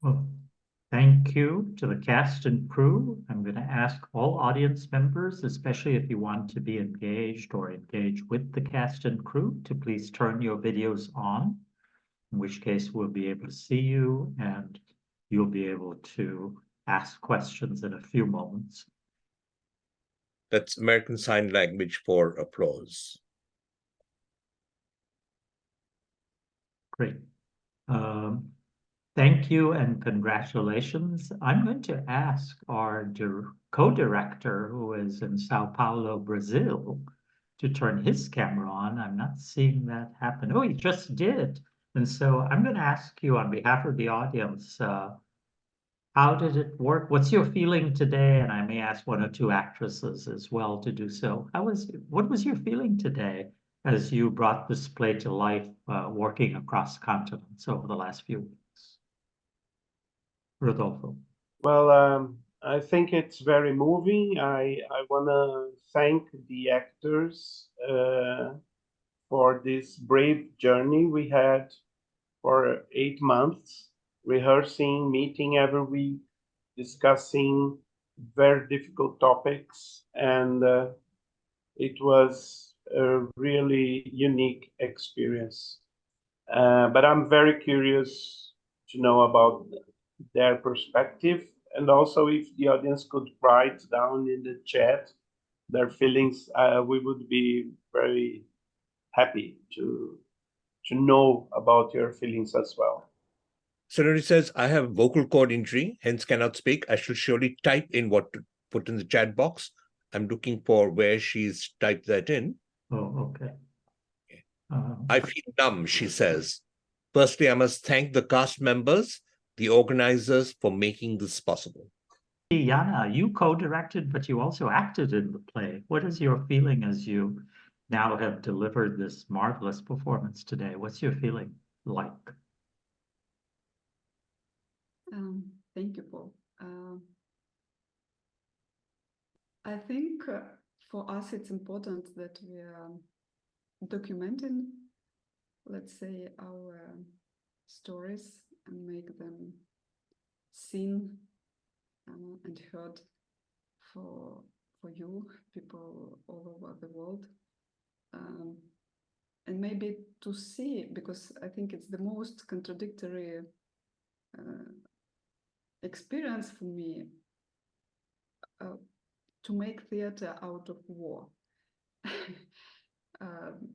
Well, thank you to the cast and crew. I'm going to ask all audience members, especially if you want to be engaged or engage with the cast and crew, to please turn your videos on, in which case we'll be able to see you and you'll be able to ask questions in a few moments. That's American Sign Language for applause. Great. Thank you and congratulations. I'm going to ask our co-director, who is in Sao Paulo, Brazil, to turn his camera on. I'm not seeing that happen. Oh, he just did. And so I'm going to ask you on behalf of the audience, how did it work? What's your feeling today? And I may ask one or two actresses as well to do so. What was your feeling today as you brought this play to life, working across continents over the last few weeks? Rodolfo. Well, I think it's very moving. I want to thank the actors for this brave journey we had for 8 months, rehearsing, meeting every week, discussing very difficult topics, and it was a really unique experience. But I'm very curious to know about their perspective, and also if the audience could write down in the chat their feelings, we would be very happy to know about your feelings as well. Sonori says, I have vocal cord injury, hence cannot speak. I shall surely type in what to put in the chat box. I'm looking for where she's typed that in. Oh, okay. I feel numb, she says. Firstly, I must thank the cast members, the organizers, for making this possible. Yana, you co-directed, but you also acted in the play. What is your feeling as you now have delivered this marvelous performance today? What's your feeling like? Thank you, Paul. I think for us it's important that we are documenting, let's say, our stories and make them seen and heard for you, people all over the world. And maybe to see, because I think it's the most contradictory experience for me, to make theater out of war.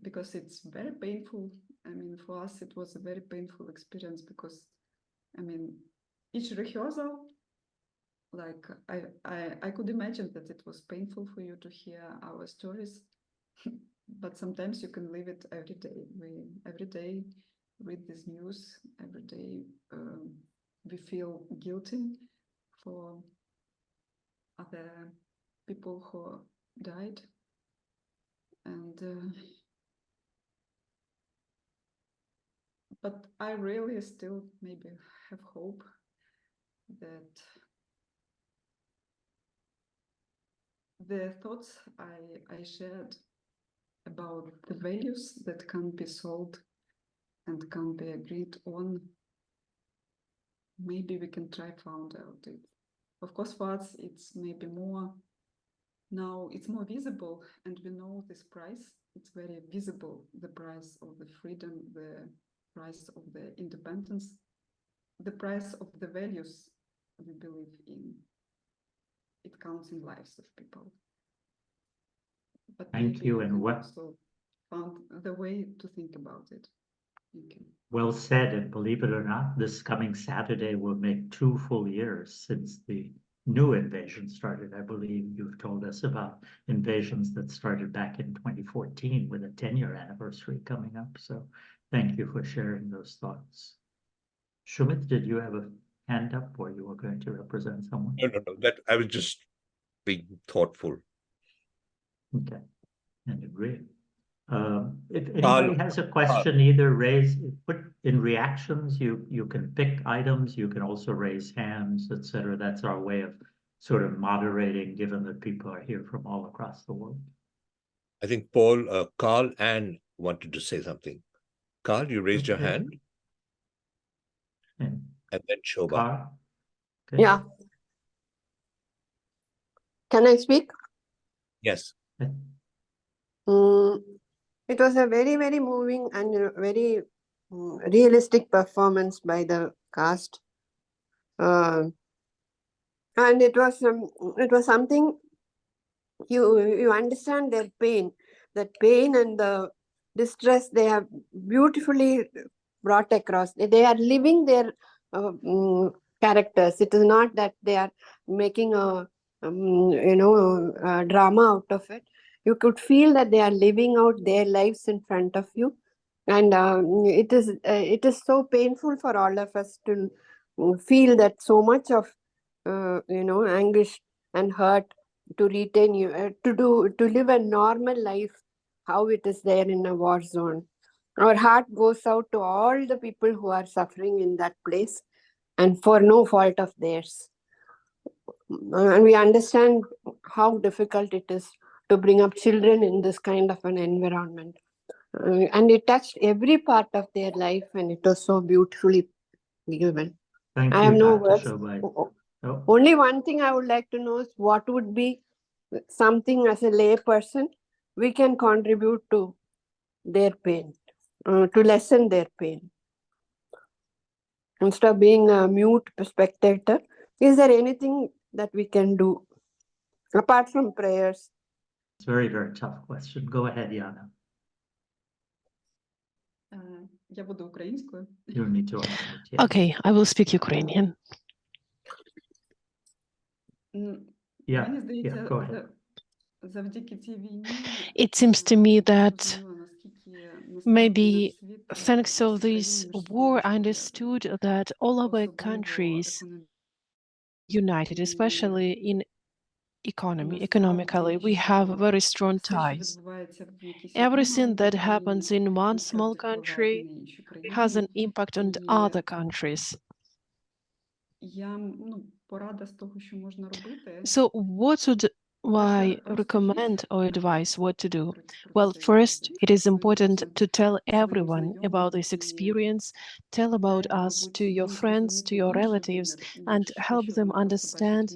Because it's very painful. I mean, for us, it was a very painful experience because, I mean, each rehearsal, like I could imagine that it was painful for you to hear our stories, but sometimes you can live it every day. We every day read this news, every day we feel guilty for other people who died. And but I really still maybe have hope that the thoughts I shared about the values that can be sold and can be agreed on, maybe we can try find out it. Of course, for us, it's maybe more, now it's more visible, and we know this price. It's very visible, the price of the freedom, the price of the independence, the price of the values we believe in. It counts in lives of people. But thank you, and what also found the way to think about it. Thank you. Well said, and believe it or not, this coming Saturday will make 2 full years since the new invasion started. I believe you've told us about invasions that started back in 2014 with a 10-year anniversary coming up. So thank you for sharing those thoughts. Shumit, did you have a hand up, or you were going to represent someone? No. That I was just being thoughtful. Okay, and agree. If anybody has a question, either put in reactions, you can pick items, you can also raise hands, etc. That's our way of sort of moderating, given that people are here from all across the world. I think Paul, Carl, Anne wanted to say something. Carl, you raised your hand. And and then Shobha. Carl? Okay. Yeah. Can I speak? Yes. Mm, it was a very, very moving and very realistic performance by the cast. And it was something you understand their pain, that pain and the distress they have beautifully brought across. They are living their characters. It is not that they are making a a drama out of it. You could feel that they are living out their lives in front of you, and it is so painful for all of us to feel that so much of anguish and hurt to retain you to live a normal life, how it is there in a war zone. Our heart goes out to all the people who are suffering in that place and for no fault of theirs. And we understand how difficult it is to bring up children in this kind of an environment. And it touched every part of their life, and it was so beautifully given. Thank I have you, no Dr. words. Shobai. Oh, Only one thing I would like to know is what would be something as a lay person we can contribute to their pain, to lessen their pain. Instead of being a mute spectator, is there anything that we can do apart from prayers? it's a very, very tough question. Go ahead, Yana. Я буду українською. You don't need to unmute. Yeah. Okay, I will speak Ukrainian. Yeah, Мені здається, yeah, go ahead. завдяки цій війні It seems to me that зрозуміла, наскільки maybe світ, thanks to всі країни this між собою war, I дуже understood that all our особливо countries економічно. united, especially in Насправді, economically. We have що very strong все, що ties. відбувається в якійсь Everything одній that happens країні, in one насправді small впливає country на інші has країни. an impact on І other countries. я, порада з того, що можна робити. So what would I recommend or advise what to do? Well, first, it is important to tell everyone about this experience, tell about us to your friends, to your relatives, and help them understand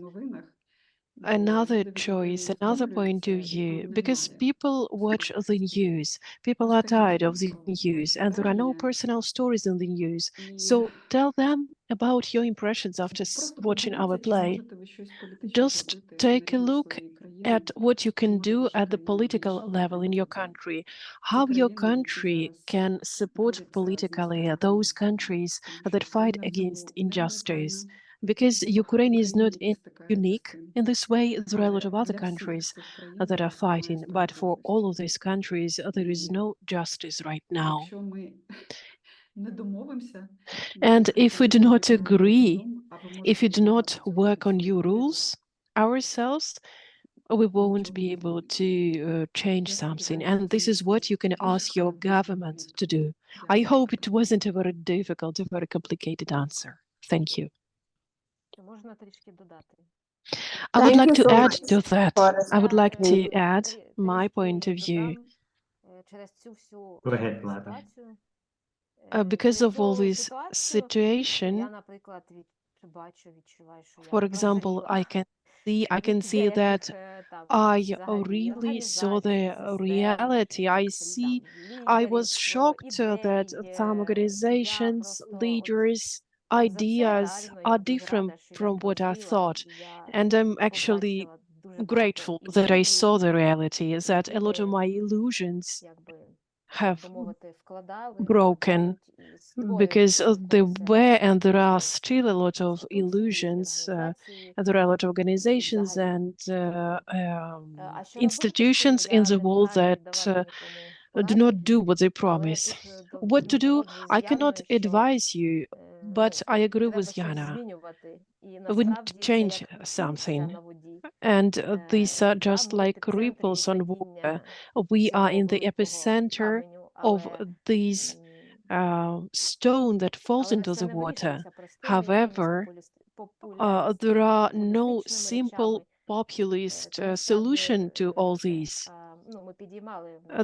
another choice, another point of view, because people watch the news, people are tired of the news, and there are no personal stories in the news. So tell them about your impressions after watching our play. Just take a look at what you can do at the political level in your country, how your country can support politically those countries that fight against injustice. Because Ukraine is not unique in this way, there are a lot of other countries that are fighting, but for all of these countries, there is no justice right now. And if we do not agree, if we do not work on new rules ourselves, we won't be able to change something. And this is what you can ask your government to do. I hope it wasn't a very difficult, a very complicated answer. Thank you. I would Thank like you to so add much to that. for I would like to explaining. add my point of view. Go ahead, Vlada. Because of all this situation, for example, I can see that I really saw the reality. I was shocked that some organizations, leaders, ideas are different from what I thought. And I'm actually grateful that I saw the reality, that a lot of my illusions have broken, because there were and there are still a lot of illusions. There are a lot of organizations and institutions in the world that do not do what they promise. What to do, I cannot advise you, but I agree with Yana. We need to change something. And these are just like ripples on water. We are in the epicenter of these stone that falls into the water. However, there are no simple populist solution to all these.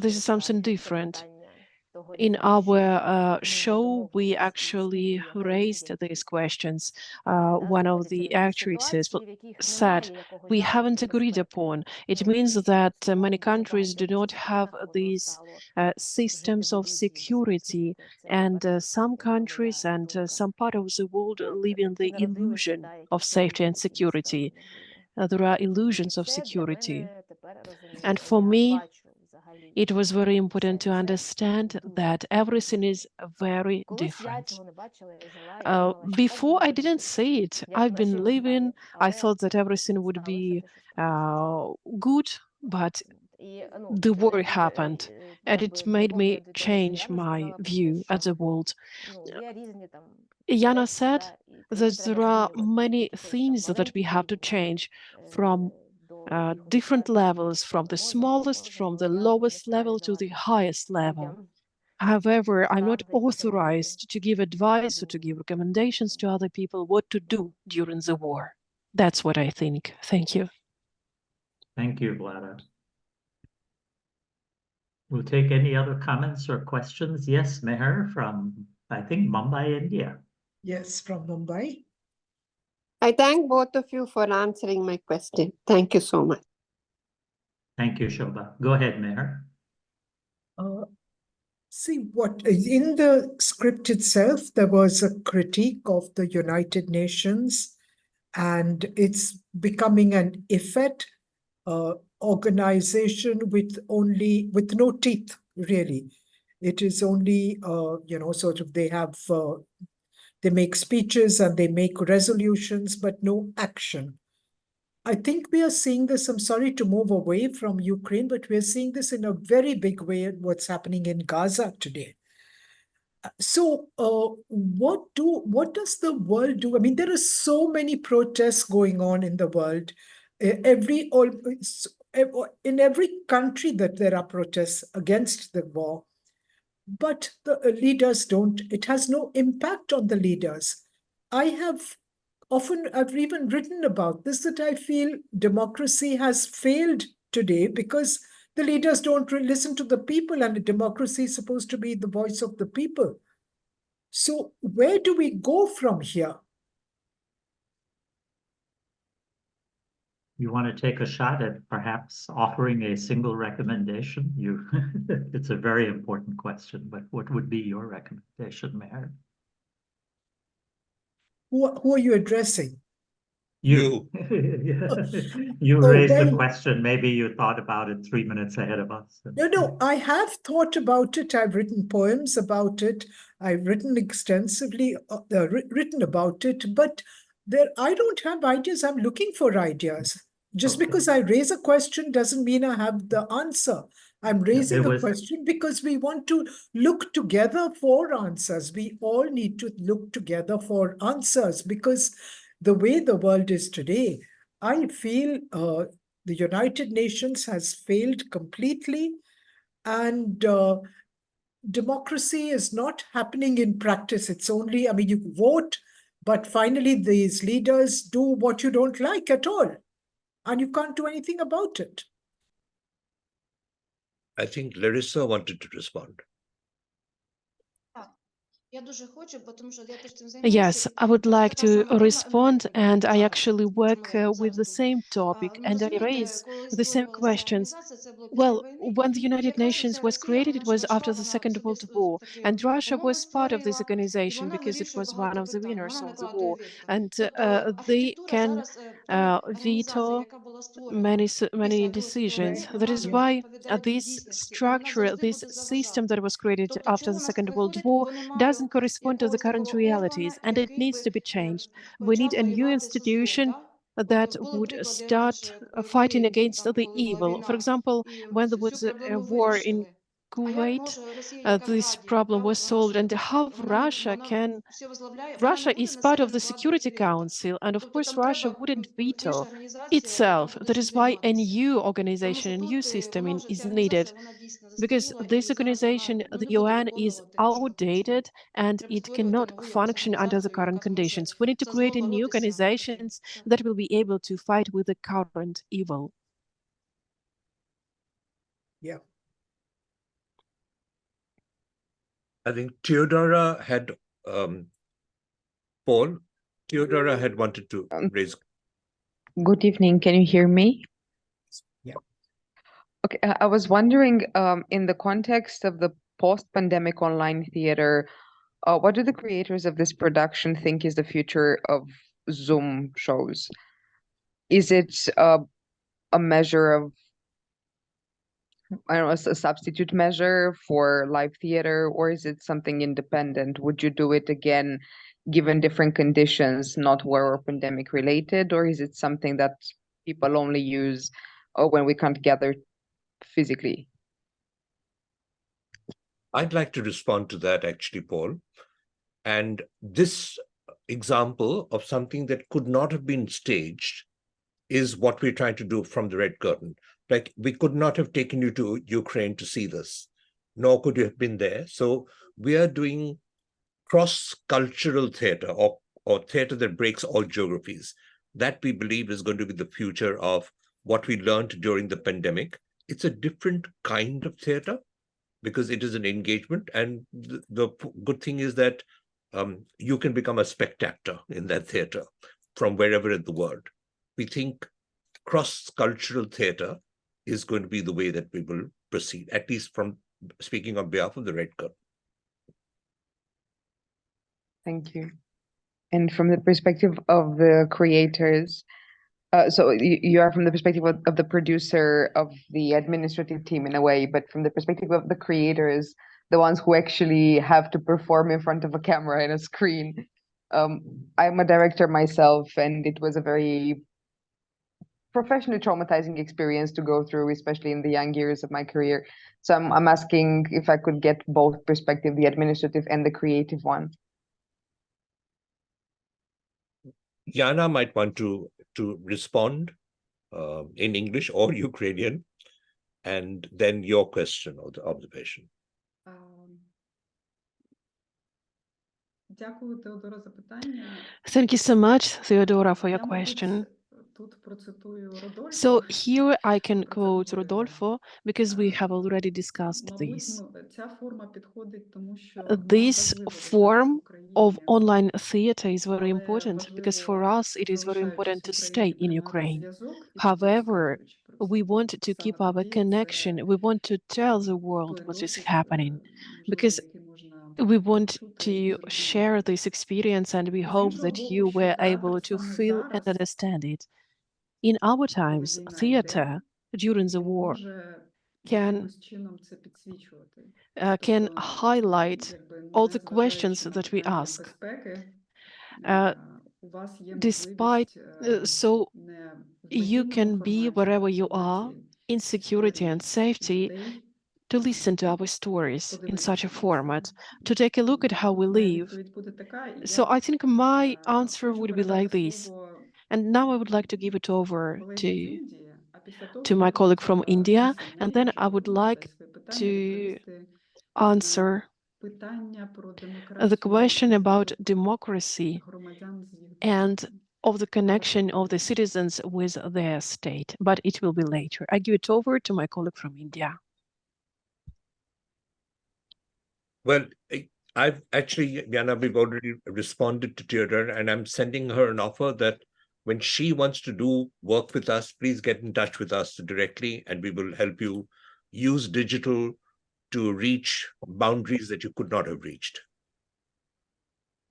This is something different. in our show, we actually raised these questions. One of the actresses said, we haven't agreed upon. It means that many countries do not have these systems of security, and some countries and some part of the world live in the illusion of safety and security. There are illusions of security. And for me, it was very important to understand that everything is very different. Before, I didn't see it. I've been living, I thought that everything would be good, but the war happened, and it made me change my view at the world. Yana said that there are many things that we have to change from different levels, from the smallest, from the lowest level to the highest level. However, I'm not authorized to give advice or to give recommendations to other people what to do during the war. That's what I think. Thank you. Thank you, Vlada. We'll take any other comments or questions. Yes, Meher from, I think, Mumbai, India. Yes, from Mumbai. I thank both of you for answering my question. Thank you so much. Thank you, Shobha. Go ahead, Meher. See, what in the script itself, there was a critique of the United Nations, and it's becoming an IFET organization with no teeth, really. It is only, sort of they make speeches and they make resolutions, but no action. I think we are seeing this, I'm sorry to move away from Ukraine, but we're seeing this in a very big way at what's happening in Gaza today. So what does the world do? I mean, there are so many protests going on in the world. In every country that there are protests against the war, but the leaders don't, it has no impact on the leaders. I've even written about this, that I feel democracy has failed today because the leaders don't listen to the people, and democracy is supposed to be the voice of the people. So where do we go from here? You want to take a shot at perhaps offering a single recommendation? It's a very important question, but what would be your recommendation, Meher? Who are you addressing? You. You Oh, raised the well, question. Maybe you thought about it 3 minutes ahead of us. No, I have thought about it. I've written poems about it. I've written extensively, written about it, but I don't have ideas. I'm looking for ideas. Just Okay. because I raise a question doesn't mean I have the answer. I'm raising a question because we want to look together for answers. We all need to look together for answers, because the way the world is today, I feel the United Nations has failed completely, and democracy is not happening in practice. It's only, I mean, you vote, but finally these leaders do what you don't like at all, and you can't do anything about it. I think Larissa wanted to respond. Yes, I would like to respond, and I actually work with the same topic, and I raise the same questions. Well, when the United Nations was created, it was after the Second World War, and Russia was part of this organization because it was one of the winners of the war, and they can veto many decisions. That is why this structure, this system that was created after the Second World War doesn't correspond to the current realities, and it needs to be changed. We need a new institution that would start fighting against the evil. For example, when there was a war in Kuwait, this problem was solved, and how Russia is part of the Security Council, and of course Russia wouldn't veto itself. That is why a new organization, a new system is needed, because this organization, the UN, is outdated and it cannot function under the current conditions. We need to create a new organizations that will be able to fight with the current evil. Yeah. I think Theodora had, Paul, Theodora had wanted to raise. Good evening. Can you hear me? Yeah. Okay, I was wondering, in the context of the post-pandemic online theater, what do the creators of this production think is the future of Zoom shows? Is it a measure of, I don't know, a substitute measure for live theater, or is it something independent? Would you do it again, given different conditions, not war or pandemic related, or is it something that people only use when we can't gather physically? I'd like to respond to that actually, Paul. And this example of something that could not have been staged is what we're trying to do from the Red Curtain. Like, we could not have taken you to Ukraine to see this, nor could you have been there. So we are doing cross-cultural theater, or theater that breaks all geographies. That, we believe, is going to be the future of what we learned during the pandemic. It's a different kind of theater because it is an engagement. And the good thing is that you can become a spectator in that theater from wherever in the world. We think cross-cultural theater is going to be the way that we will proceed, at least from speaking on behalf of the Red Curtain. Thank you. And from the perspective of the creators, so you are from the perspective of the producer, of the administrative team in a way, but from the perspective of the creators, the ones who actually have to perform in front of a camera and a screen. I'm a director myself, and it was a very professionally traumatizing experience to go through, especially in the young years of my career. So I'm asking if I could get both perspective, the administrative and the creative one. Yana might want to respond in English or Ukrainian, and then your question or the observation. Дякую, Теодора, за питання. Thank you so much, Theodora, for your Я, мабуть, question. тут процитую Родольфо. So here I can Про це quote говорили. Rodolfo because we have already discussed Мабуть, this. ця форма підходить, тому що This нам важливо form лишатися в of Україні, online theater is very але important because for важливо, us it is very important to залишаючись в stay Україні, in тримати Ukraine. зв'язок і However, розказуючи про це. we want to Саме keep our тоді connection. це We want to tell the world той what is досвід, happening можливо, because який можна we want почути і to share зрозуміти. this experience and we З hope іншого that боку, you що were зараз, able to саме feel and зараз, understand it. In our times, коли війна theater йде, during the він war може can якимось чином це підсвічувати. can Тобто, highlight якби all the незважаючи questions на that we питання ask. безпеки, у вас є Despite, можливість so не в you медійному can be форматі, wherever а you в are форматі in security and історії safety людей, to listen to our stories in подивитися such a на це. format, to take a look at how we Моя live. відповідь буде така, і So I think my answer хочу would be like передати this. слово And now I would like to give it over колезі з to Індії, а після того my я буду colleague from взяла India, Сусанне, and then I якщо would вона like задасть своє питання, to відповісти answer на питання про the демократію question і about зв'язок democracy громадян з їх and державою. of the connection of the citizens with their state. But it will be later. I give it over to my colleague from India. Well, I've actually, Yana, we've already responded to Theodora, and I'm sending her an offer that when she wants to do work with us, please get in touch with us directly, and we will help you use digital to reach boundaries that you could not have reached.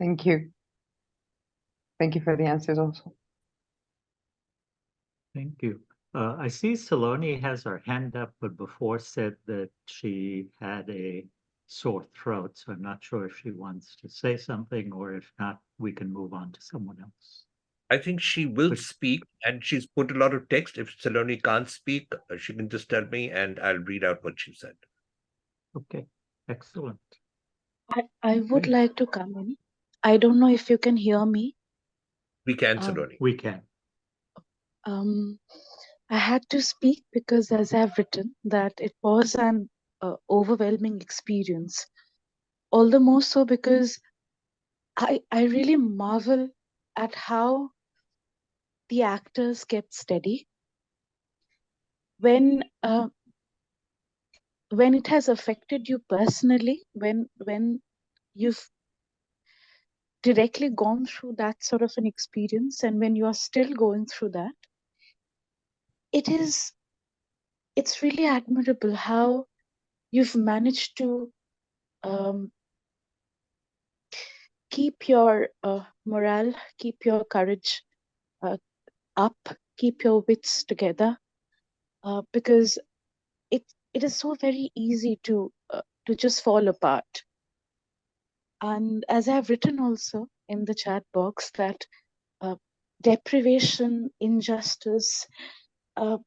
Thank you. Thank you for the answers also. Thank you. I see Saloni has her hand up, but before said that she had a sore throat, so I'm not sure if she wants to say something, or if not, we can move on to someone else. I think she will speak, and she's put a lot of text. If Saloni can't speak, she can just tell me, and I'll read out what she said. Okay, excellent. I would Okay. like to come in. I don't know if you can hear me. We can, Saloni. We can. I had to speak because, as I've written, that it was an overwhelming experience. All the more so because I really marvel at how the actors kept steady when it has affected you personally, when you've directly gone through that sort of an experience, and when you are still going through that, it's really admirable how you've managed to keep your morale, keep your courage up, keep your wits together, because it is so very easy to just fall apart. And as I've written also in the chat box that deprivation, injustice, all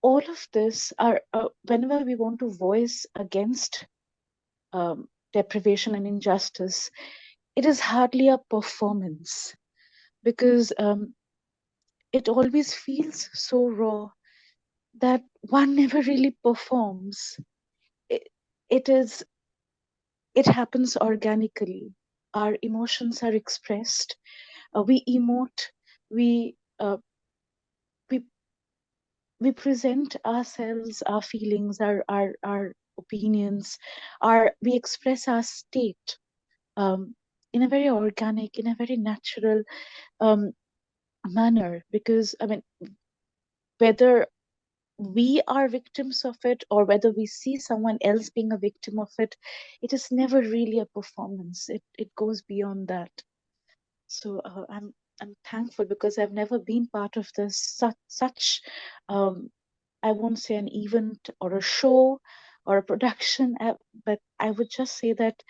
of this are whenever we want to voice against deprivation and injustice, it is hardly a performance, because it always feels so raw that one never really performs. It happens organically. Our emotions are expressed. We emote. We we present ourselves, our feelings, our opinions. We express our state in a very organic, in a very natural manner. Because I mean, whether we are victims of it or whether we see someone else being a victim of it, it is never really a performance. It goes beyond that. So I'm thankful because I've never been part of this such I won't say an event or a show or a production, but I would just say that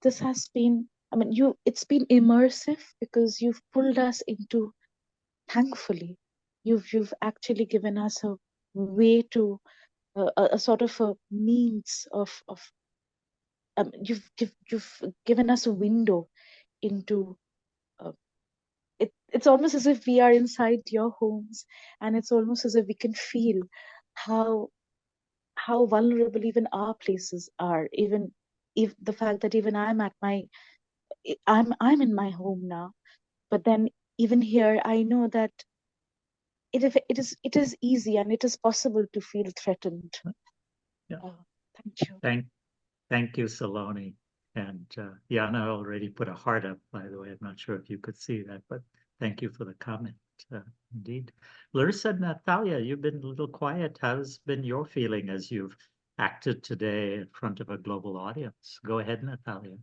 this has been, I mean, it's been immersive because you've pulled us into, thankfully, you've actually given us a way to a sort of a means of you've given us a window into it's almost as if we are inside your homes, and it's almost as if we can feel how vulnerable even our places are, even if the fact that even I'm in my home now, but then even here I know that it is easy and it is possible to feel threatened. Yeah. Thank you. Thank you, Saloni. And Jana already put a heart up, by the way. I'm not sure if you could see that, but thank you for the comment. Indeed. Larissa and Natalia, you've been a little quiet. How's been your feeling as you've acted today in front of a global audience? Go ahead, Natalia.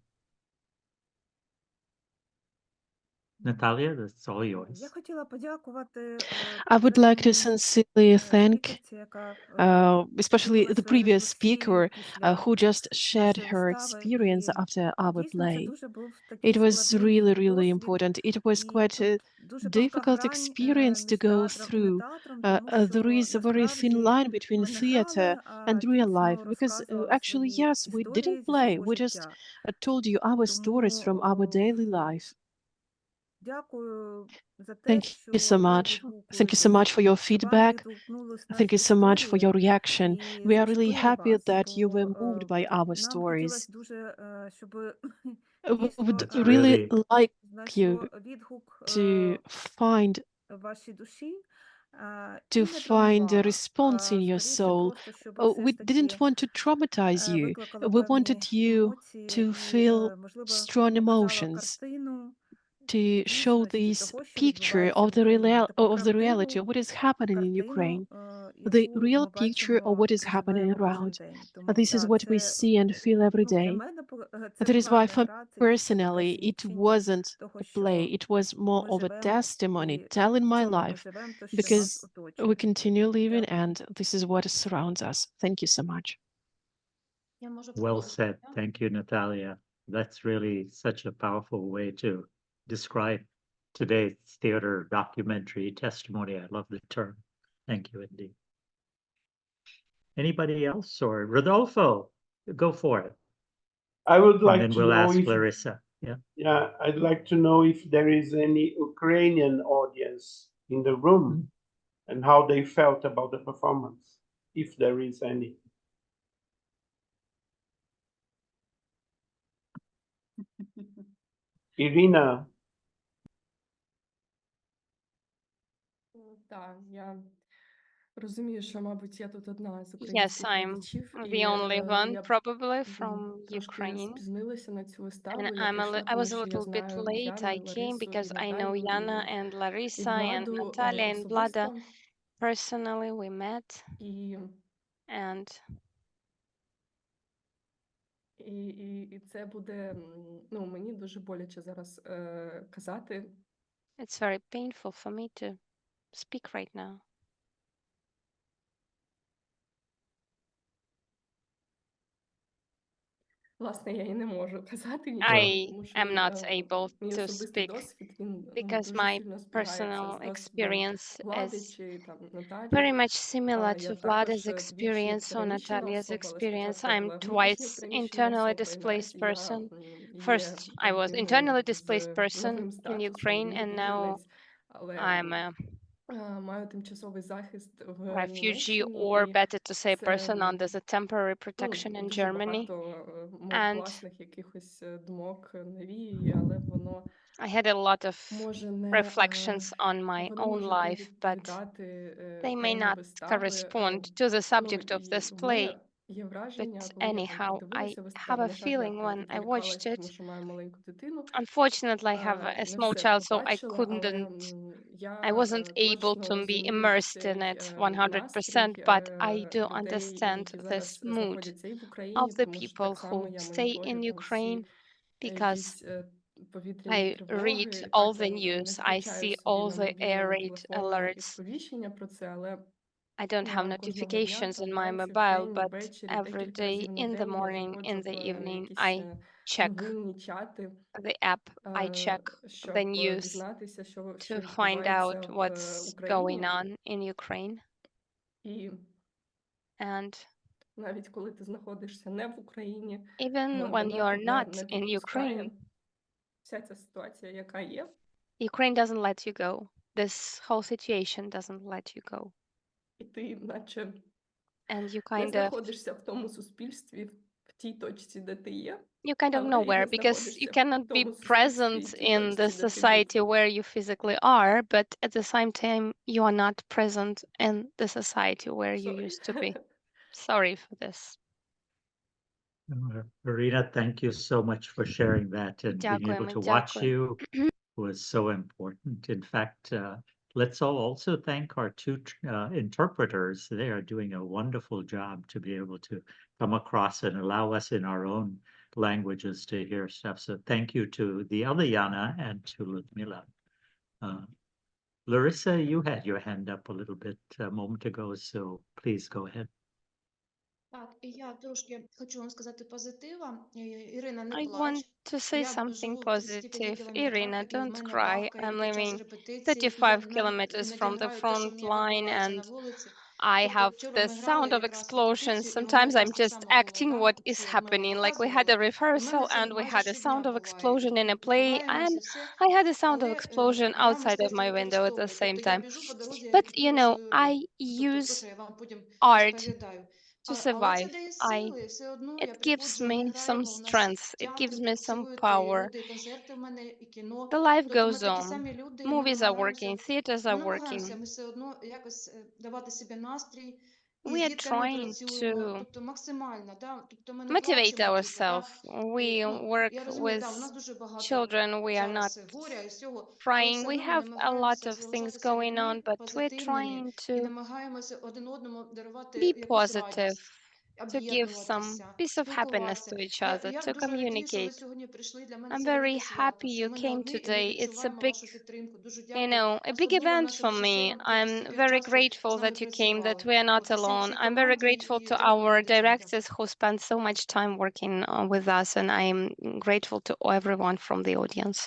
Natalia, that's all yours. I would like to sincerely thank especially the previous speaker who just shared her experience after our play. It was really, really important. It was quite a difficult experience to go through. There is a very thin line between theater and real life, because actually, yes, we didn't play. We just told you our stories from our daily life. Thank you so much. Thank you so much for your feedback. Thank you so much for your reaction. We are really happy that you were moved by our stories. We would That's really really like you to find a response in your soul. We didn't want to traumatize you. We wanted you to feel strong emotions, to show this picture of the reality of what is happening in Ukraine, the real picture of what is happening around. This is what we see and feel every day. That is why, for me personally, it wasn't a play. It was more of a testimony, telling my life, because we continue living, and this is what surrounds us. Thank you so much. well said. Thank you, Natalia. That's really such a powerful way to describe today's theater documentary testimony. I love the term. Thank you, indeed. Anybody else, or Rodolfo? Go for it. I would like And then to we'll know ask if, Larissa. yeah, I'd like to know if there is any Ukrainian audience in the room and how they felt about the performance, if there is any. Irina. Розумію, що, мабуть, я тут одна з Yes, українських I'm глядачів, the і only one, я probably from трошки Ukraine. спізнилася на цю And виставу. Я прийшла, I тому was a що я little bit знаю late. I Яну, came Ларису because і I know Наталю, Yana and і Larissa and Владу Natalia and Vlada. особисто. Personally, we met, І, and і це буде, ну, мені дуже боляче зараз казати. it's very painful for me to speak right now. Власне, я і не можу казати нічого, I тому що am not able мій to особистий speak досвід, він because дуже my сильно збігається personal з досвідом experience Влади is чи там Наталі. very much similar Я to також Vlada's двічі experience or переміщена Natalia's особа, але experience. спочатку я I'm була внутрішньо twice переміщена internally особа, і displaced наразі я person. є First, I was людиною internally displaced з person новим in статусом, Ukraine, and now біженець, але I'm a маю тимчасовий захист в refugee, Німеччині, or і better to say, це person under the temporary ну, protection in дуже Germany. багато моїх And власних якихось думок навіює, але воно I had a lot of може не reflections on my воно own може не life, but відповідати they may темі not вистави. correspond to the Ну, subject of і this в play. мене є враження, But коли я там anyhow, I подивилася have виставу, a на жаль, я feeling when I відволікалась, watched тому it. що маю маленьку дитину. Unfortunately, I have a Не small все child, so I побачила, але couldn't, я I wasn't able точно to be розумію immersed in цей it настрій 100%, but I do людей, understand які this зараз mood знаходяться і в of Україні, the тому що people так само who я stay моніторю in там Ukraine, всі because якісь повітряні I тривоги. read Так, all the я не news, I включаю see собі all на the air мобільному raid телефоні alerts. сповіщення про це, але I don't have кожного дня, notifications там in my вранці, mobile, вдень, but ввечері, every декілька day разів на in the день я morning, заходжу in the в evening, якісь I check новинні чати, the app, I check the щоб news дізнатися, що to find відбувається out в what's going Україні. on in Ukraine. І And навіть коли ти знаходишся не в Україні, even when воно you're тебе not не in відпускає. Ukraine, Вся ця ситуація, яка є. Ukraine doesn't let you go. This whole situation doesn't let you go. І ти наче And you не kind of знаходишся в тому суспільстві, в тій точці, де ти є, you kind of але і nowhere не because you знаходишся в cannot be тому суспільстві, present в тій in the точці, де ти був. society where you physically are, but at the same time you are not present in the society where you Sorry. used to be. Sorry for this. Irina, thank you so much for sharing that, and being able Дякуємо, to watch дякуємо. you was so important. In fact, let's all also thank our two interpreters. They are doing a wonderful job to be able to come across and allow us in our own languages to hear stuff. So thank you to the other Yana and to Ludmila. Larissa, you had your hand up a little bit a moment ago, so please go ahead. Так, і я трошки хочу вам сказати позитива. Ірина, не I плач. want to say Я something живу в 35 positive. кілометрах, Irina, і в don't мене cry. бабка I'm під час living репетиції, і я 35 навіть kilometers іноді from the граю те, що front мені line, відбувається and на вулиці. I Тобто have вчора the ми грали sound of якраз explosions. репетицію, і в мене Sometimes I'm якраз так just само було, acting да, what от is як ми happening. Like we had показували. a І в мене rehearsal це and we майже had a sound щодня of буває. І explosion коли in ми a play, поховаємось and і все. I had a sound of Але explosion я outside of мистецтво my не window at the використовую. same Тобто я time. біжу по дорозі, я But you фіксую know, свою, I тобто то, use що я вам потім art розповідаю. to Але це survive. дає сили, все одно It я gives приходжу, ми me some граємо, у нас strength. It театр gives me some працюють, і power. люди, і концерти в мене, і кіно. The life Тобто ми goes такі on. самі люди, і Movies are working, theaters ми are намагаємося, working. ми все одно якось давати собі настрій, і We з are дітками trying працюємо, to тобто максимально, да? Тобто ми не motivate плачемо тільки, да? ourselves. We Ну, work я розумію, да, у with нас дуже багато children. We are not зараз горя і всього, але crying. все We одно ми have a lot намагаємося of things залишатися going людьми on, but we're позитивними trying і to намагаємося один одному дарувати be якусь positive, радість, to give some об'єднуватися, piece of happiness спілкуватися. to each other, Я to дуже радію, що ви communicate. сьогодні прийшли. Для мене I'm це very велике свято, happy що you ми не came одні, і ми today. It's a відчуваємо big, вашу підтримку. Дуже you дякую. know, a big Особливо event нашим for me. режисерам, які I'm стільки very часу grateful з нами that you came, that працювали. we are not От усім alone. всій I'm very команді grateful і to дякую вам, our дівчата. directors who spent so much time working with us, and I'm grateful to everyone from the audience.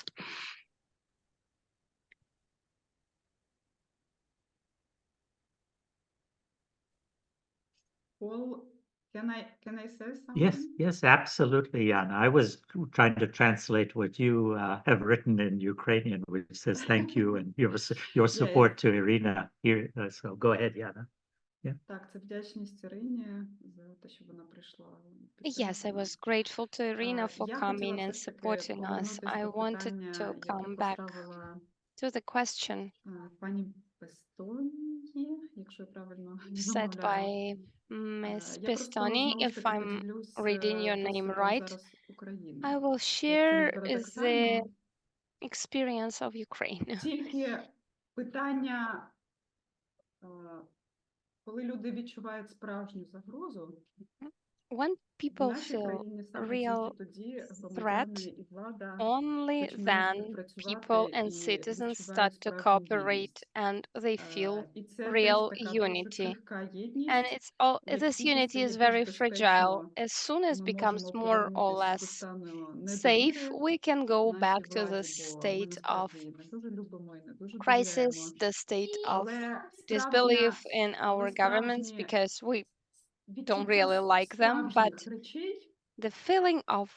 Paul, can I say something? Yes, absolutely, Yana. I was trying to translate what you have written in Ukrainian, which says thank you and your support to Irina here. So go ahead, Yana. Так, це вдячність Ірині за те, що вона прийшла. Yes, I was grateful to Irina for Я coming хотіла все and ж таки supporting us. повернутися I до wanted питання, to яке come back поставила to the question пані Пестонії, якщо я правильно said вимовляю. by Miss Я просто Pistoni, знову ж if таки I'm поділюсь reading your name досвідом right. зараз України. I will Як це share не the парадоксально, experience of Ukraine. тільки питання, коли люди відчувають справжню загрозу, When в people нашій feel країні саме real тільки тоді threat, громадяни і влада only починають then people співпрацювати and і citizens start відчувають to справжню cooperate єдність. and they feel І це теж real така дуже unity. крихка And єдність, it's all в this якій unity is постає більш very fragile. безпечно. As soon as Ми becomes можемо more or повернутись до less стану safe, недовіри we can go нашій back to the владі, бо ми state of насправді її не дуже любимо і не дуже crisis, довіряємо. the state of Але disbelief справжня, in our governments справжні because we don't відчуття really like them, but справжніх речей, the feeling of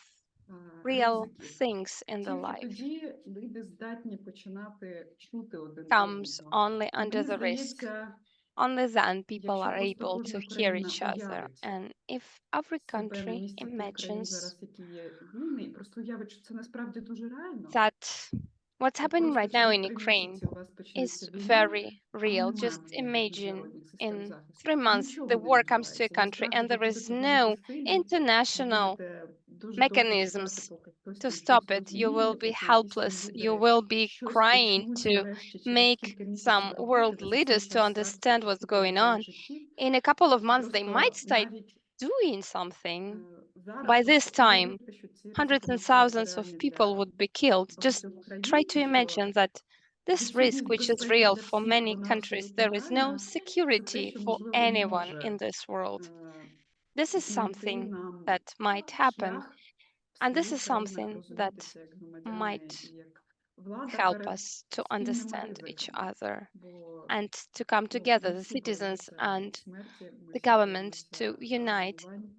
real ризиків, things in the тільки life тоді люди здатні починати чути один comes одного. only І under мені the risk. здається, Only then people якщо are просто able to кожна hear країна each other. уявить And if every себе на country місці тих країн imagines зараз, які є війни, і просто уявить, що це насправді дуже реально. that what's От happening просто right now через in 3 Ukraine місяці у вас почнеться is війна, very а real. немає Just ніяких imagine міжнародних систем in захисту. 3 months Нічого the не war comes to a відбувається. Ви country справді and there is будете дуже no безсилі, ви international будете дуже довго чекати, mechanisms поки хтось to там stop щось it. You will зрозуміє, be поки якісь там helpless. You лідери will be щось crying почнуть to нарешті через make кілька some місяців робити, world але за цей leaders to час так understand what's купа going людей on. життів. In a couple of months, they might Просто start навіть doing something. зараз By this просто time, уявити, що ці hundreds ризики and насправді thousands of реальні people для would be killed. Just багатьох try країн, to що imagine that this risk, відсутність which is безпеки real для for всіх, many вона countries, абсолютно there is no реальна. Це те, security що, for можливо, anyone може in this world. This is знайти something нам that might happen, шлях в and this своїх is країнах something that розумітися як громадяни might і як влада help перед us to спільними understand each ризиками. other Бо and to come ми together, the всі citizens боїмося and смерті, ми the всі government to боїмося unite, руйнувань.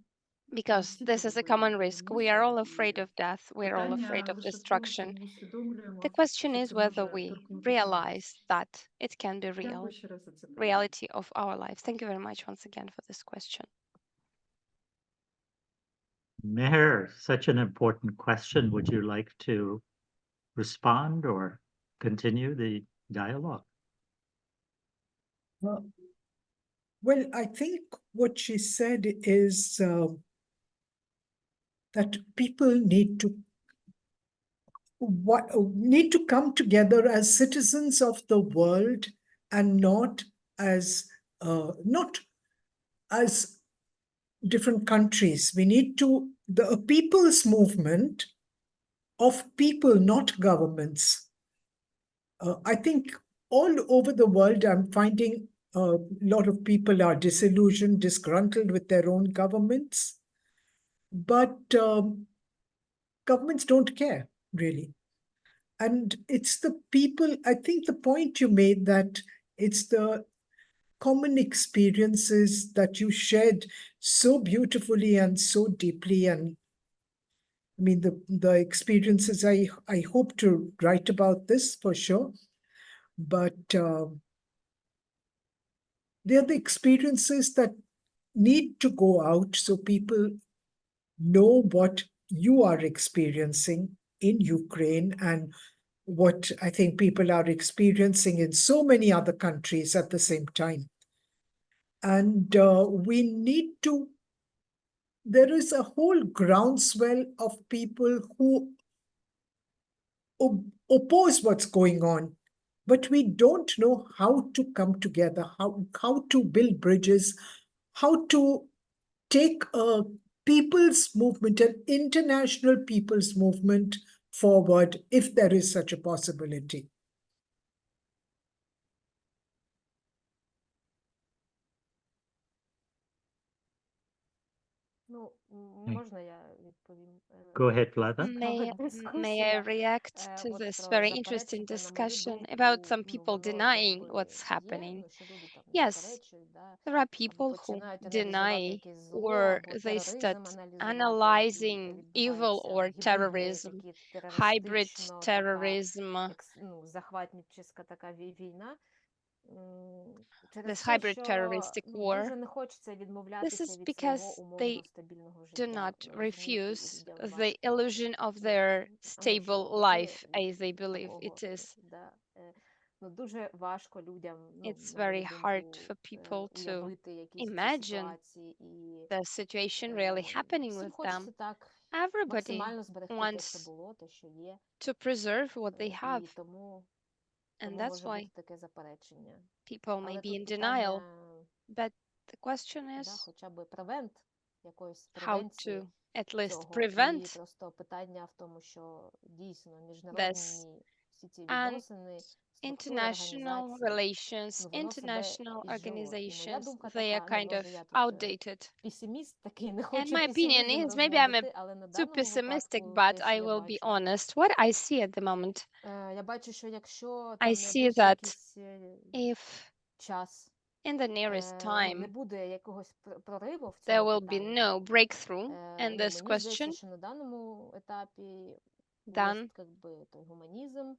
Ми because всі this цього is a common risk. We are all боїмося, afraid і of death. We are all afraid питання of лише в тому, чи destruction. ми усвідомлюємо, The question що is це whether може we торкнутися нас. realize that it can be real, Дякую ще раз за це питання. reality of our lives. Thank you very much once again for this question. Meher, such an important question. Would you like to respond or continue the dialogue? Well, I think what she said is that people need to come together as citizens of the world and not as different countries. We need the people's movement of people, not governments. I think all over the world, I'm finding a lot of people are disillusioned, disgruntled with their own governments. But governments don't care, really. And it's the people, I think the point you made that it's the common experiences that you shared so beautifully and so deeply. And I mean, the experiences, I hope to write about this for sure. But they're the experiences that need to go out so people know what you are experiencing in Ukraine and what I think people are experiencing in so many other countries at the same time. And we need to, there is a whole groundswell of people who oppose what's going on, but we don't know how to come together, how to build bridges, how to take a people's movement, an international people's movement forward, if there is such a possibility. Ну, Ні. можна я відповім? Go ahead, Vlada. May I Дискусія. react to От this про very interesting заперечення, на мою discussion думку, about some ну, people воно denying якби what's є, happening? ну, що люди там Yes, заперечують, да, there are або people who починають аналізувати deny якесь зло, or або they тероризм start аналізувати, який analyzing evil відбувається, or гібридний, terrorism, такий hybrid терористично, така terrorism, ну, захватническа така війна. Через this те, hybrid що terroristic ну, war. дуже не хочеться This відмовлятися is від свого because умовно they стабільного do життя. not Ну, розумієте, і refuse людям the важко illusion of their а ми що, stable хотіли life as they believe такого, it is. да, Ну, дуже важко людям, ну, It's на мою very hard думку, for people to уявити якісь ці imagine ситуації, і the situation really happening всім with them. хочеться так Everybody максимально зберегти те, що wants було, те, що є, to preserve what they і have, тому and тому that's може why бути таке заперечення. people may Але be тут in denial. питання, But the question да, is хоча б якоїсь how превенції to at least цього. І prevent просто питання в тому, що дійсно this. міжнародні всі ці And відносини, структури, international організації, relations, ну, воно себе international изжило. І моя organizations, думка they are така, ну, kind of може, я тут outdated. песиміст такий, не And хочу my opinion песимізм is maybe I'm a розводити, але на too даному pessimistic, випадку but те, I що я will be бачу, honest. What I see at the moment, я бачу, що якщо I там see найближчий that якийсь if час in the nearest ну, не time буде якогось прориву в there цьому will be питанні, no breakthrough in ну, this мені здається, question, що на даному етапі then ось, как би, той гуманізм,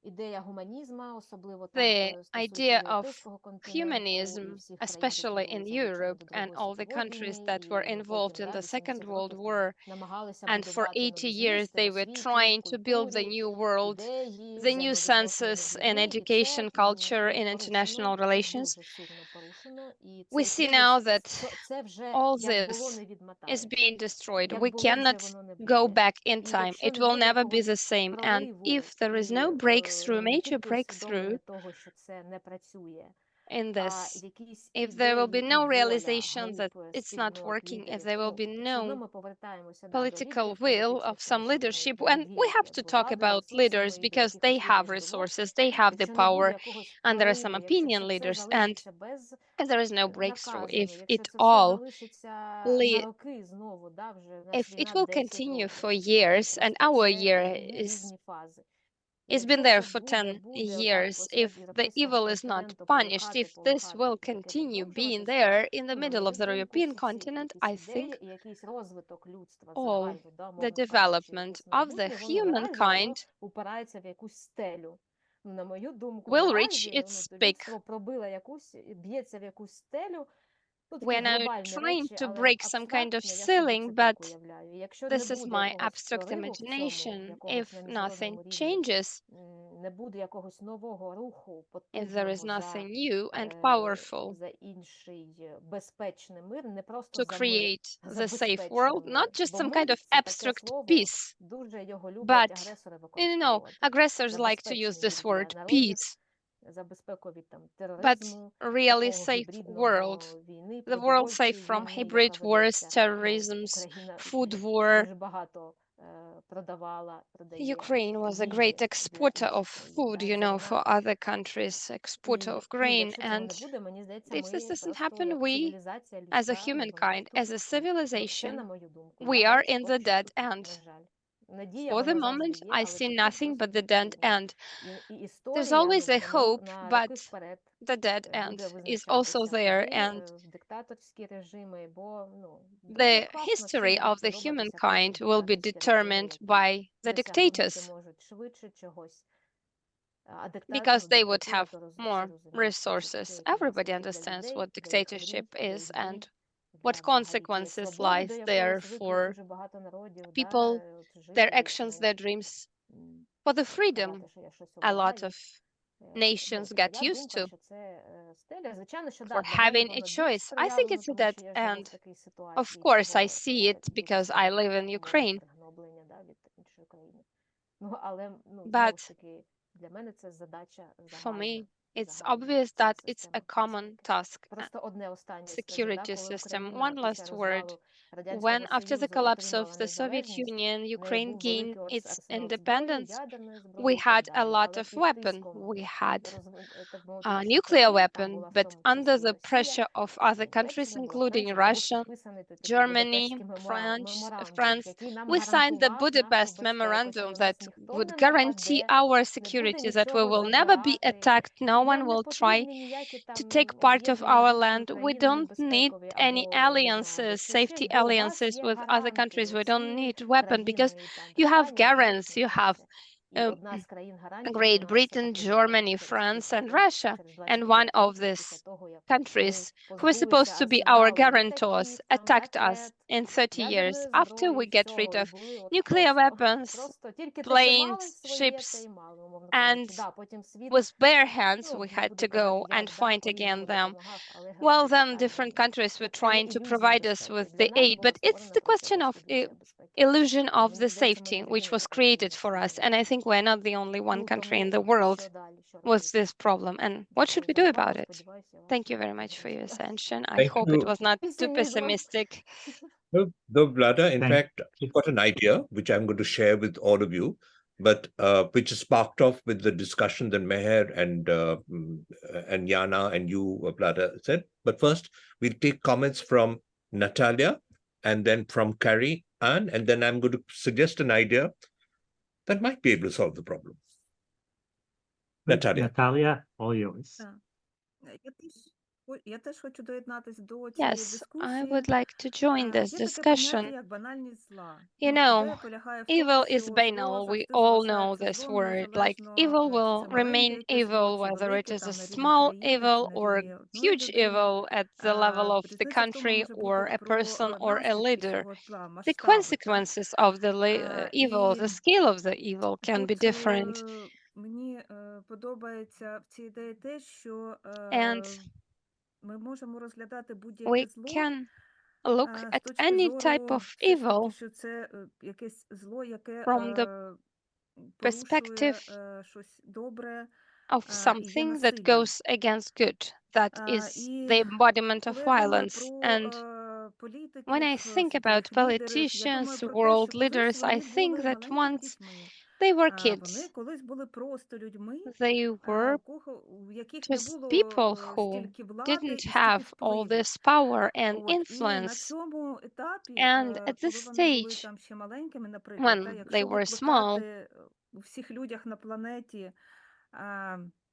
ідея гуманізму, особливо там the стосується idea of європейського континенту і humanism, всіх країн, які especially in були залучені Europe до and Другої all the світової countries війни, that were і involved потім, in да, the Second 80 World років War, намагалися and for будувати 80 нові years змісти they в were освіті, trying to build the культурі, new world, ідеї, the new взаємовідносини census між in людьми, і education, це culture, in порушено, international це relations. дуже сильно порушено, і We цей see now кризис, that це вже all як було, this не is відмотаєш. being destroyed. Як We було, вже cannot воно не go буде. back in І time. якщо It не will буде never be the якогось same. And прориву if there is і no breakthrough, не major тільки breakthrough усвідомлення того, що це не працює, in а this, якісь if there will be ідеї і no воля realization that груп, it's not спільнот, working, if лідерів, there will ну, be все одно no ми повертаємося, да, до political лідерів will політичних, of тому some що вони leadership, and we володіють have to talk владою, about leaders ресурсами і до because they якихось have лідерів думок. resources, they have the Якщо не буде power, якогось and there are some прориву, якщо opinion це все leaders. And залишиться без if there is no breakthrough, наказано, if якщо it це все all залишиться на роки знову, да, вже в нас if it війна will 10 continue років, for да, years, and просто our це year різні фази. І it's been якщо there це for 10 буде отак years, if посеред the європейського evil is not континенту punished, if this полихати will і таке continue being продовжуватися, there in the ну, на middle of мою the думку, European всі ці continent, якісь I think ідеї і якийсь розвиток людства all загально, да, the умовно кажучи, development якесь of the майбутнє, воно наразі воно humankind упирається в якусь стелю. Ну, на мою думку, will reach наразі its ну, peak. людство пробило якусь, б'ється в якусь стелю. Ну, такі We're now глобальні trying речі, to але break some kind of абстрактно я собі ceiling, це так but уявляю. І якщо не this is буде my якогось abstract прориву в цьому, imagination. якогось на If міжнародному nothing рівні, changes, не буде якогось нового руху, if there is потужного nothing new and powerful за інший безпечний мир, не просто to за мир, create а за the safe безпечний world, мир. not just Бо some kind мир of – це таке abstract слово, peace, дуже його люблять but агресори you know, використовувати. aggressors За like to use безпечний this мир для word народів, peace, за безпеку від там but тероризму, really такого safe world. гібридного війни, The world safe продовольчої from війни, яка hybrid wars, ведеться. Ну, terrorisms, Україна food war. дуже багато продає Ukraine was a їжі great для exporter of інших країн. food, Да? you Це know, for вона. other countries, exporter І of ну, grain. якщо цього не And буде, мені здається, if this ми doesn't просто happen, як we, цивілізація as a людська, будемо humankind, as a відступити. Ну, це civilization, на мою думку. we Я are бачу in the поки що dead тупік, end. на жаль. Надія, For the вона завжди moment, є, I але see тупік nothing просто but the dead сильний. end. І There's історія, always ну, a hope, на but роки вперед the dead end буде is also визначатися, there. куди And в диктаторські режими, бо ну, дуже the класно history всім of the подобатися потім humankind will be диктаторські режими, determined які by the досягнути dictators, можуть швидше чогось. А because диктатор, they would диктатура, have то всі more розуміють, що це таке, resources. які Everybody наслідки для understands людей, what для їх dictatorship мрій, для is їх and дій, what для взагалі тієї consequences свободи, до lies якої there звикли for дуже багато народів, people, да, от жити their actions, більш-менш, their dreams, for the freedom сказати, що я щось a lot обираю. of nations Ну, get моя used думка, to, що це стиля. Звичайно, що for да, для мене having a воно більш choice. I think сприятливо, it's a тому dead що я живу в end. такій Of ситуації course, I цього see it дуже because I сильного live in умовно Ukraine. пригноблення, да, від іншої країни. Ну, але ну, знову But ж таки, для мене це задача for загальна. me, it's Загальна obvious ця that it's a система common безпеки. task. Просто одне останнє скажу, да, Security коли system. Україна One після last word. розвалу Радянського When, after the Союзу collapse of отримала the Soviet незалежність, Union, в неї Ukraine був gained великий its арсенал зброї, independence, ядерної we зброї і так had a далі. lot Але of під weapon. тиском We had так мовити, a інших nuclear країн, там weapon, була в but тому under числі the Росія, pressure of other countries, Німеччина, була including Франція, був Russia, підписаний такий Germany, Будапештський France, меморандум, який нам we signed the гарантував нашу Budapest безпеку, Memorandum що нас that ніхто would не guarantee нападе, our не буде security, that we нічого will never be забирати. attacked, no І one нам не will try потрібні ніякі to там take part of об'єднання our з іншими land. We країнами don't need безпекові any або, не знаю, alliances, або ще щось, safety бо у вас alliances є with other countries. гаранти, We don't ці need weapon because країни, і там you have Британія, guarantees, Німеччина, you have Франція. одна з країн гарантів Great того, що Britain, потрібно Germany, через France, and 30 Russia. через And 25 one of років these після того, як countries ми who were supposed to be позбулися, our зібрали guarantors літаків, там, attacked us ракет, in 30 years ядерної after we зброї, get всього, rid і of були от nuclear weapons, просто тільки те, що planes, мали своє, те ships, й мали, умовно and кажучи. Да, потім світ, with bare hands ну, we не had буду to казати, go and як, да, fight по-різному against them. допомагав, але Well, грався then питання different countries were цієї trying to ілюзії provide us безпеки. with Для the нас aid, була but it's створена the про це question of теж ілюзія безпеки. illusion І of the мені здається, ми safety не which єдині was такі created країни в for us. світі. And I think we're not the only one Ну, country in тому the world що далі, що with робити? this problem. And what should we Дякую do за увагу, about it? сподіваюся, я вас Thank you very не much for your змусила attention. I Thank hope it you. was not too песимізмом. pessimistic. No, Vlada, in Thank fact, I've got an idea which I'm going to share with all of you, but which is sparked off with the discussion that Meher and Yana and you, Vlada, said. But first, we'll take comments from Natalia and then from Carrie Ann, and then I'm going to suggest an idea that might be able to solve the problem. Natalia. Natalia, all yours. Я теж хочу доєднатись до цієї Yes, I дискусії. would like to join this Є таке поняття, discussion. як банальність зла. You Ну, know, ідея полягає в evil тому, is що зло banal. We завжди all know залишається this злом, word. Like, незалежно, evil чи will це маленьке remain яке зло, evil, чи whether it велике, is a там, на рівні small країни, evil чи на or рівні одної huge людини. evil at the level of the Різниця в тому country може or бути a про person or a наслідки leader. цього зла, The масштаби, так? consequences of the evil, І the scale of the evil can be тут different. мені подобається в цій ідеї те, що And ми можемо розглядати we будь-яке зло can look з at точки any type зору of все ж таки, evil що це якесь зло, яке from the порушує perspective щось добре of і є something that насиллям. goes against good, that is І the embodiment of коли я думаю violence. про And when I політиків, think about світових лідерів, я politicians, думаю про те, world що колись leaders, I вони think були that маленькими once дітьми. they were Вони kids, колись були просто людьми, they were у яких не just було people who стільки влади didn't і стільки have all впливу. this power and І на influence. цьому етапі, And at коли this вони були stage, там ще маленькими, наприклад, when they якщо were small, викликати у всіх людях на планеті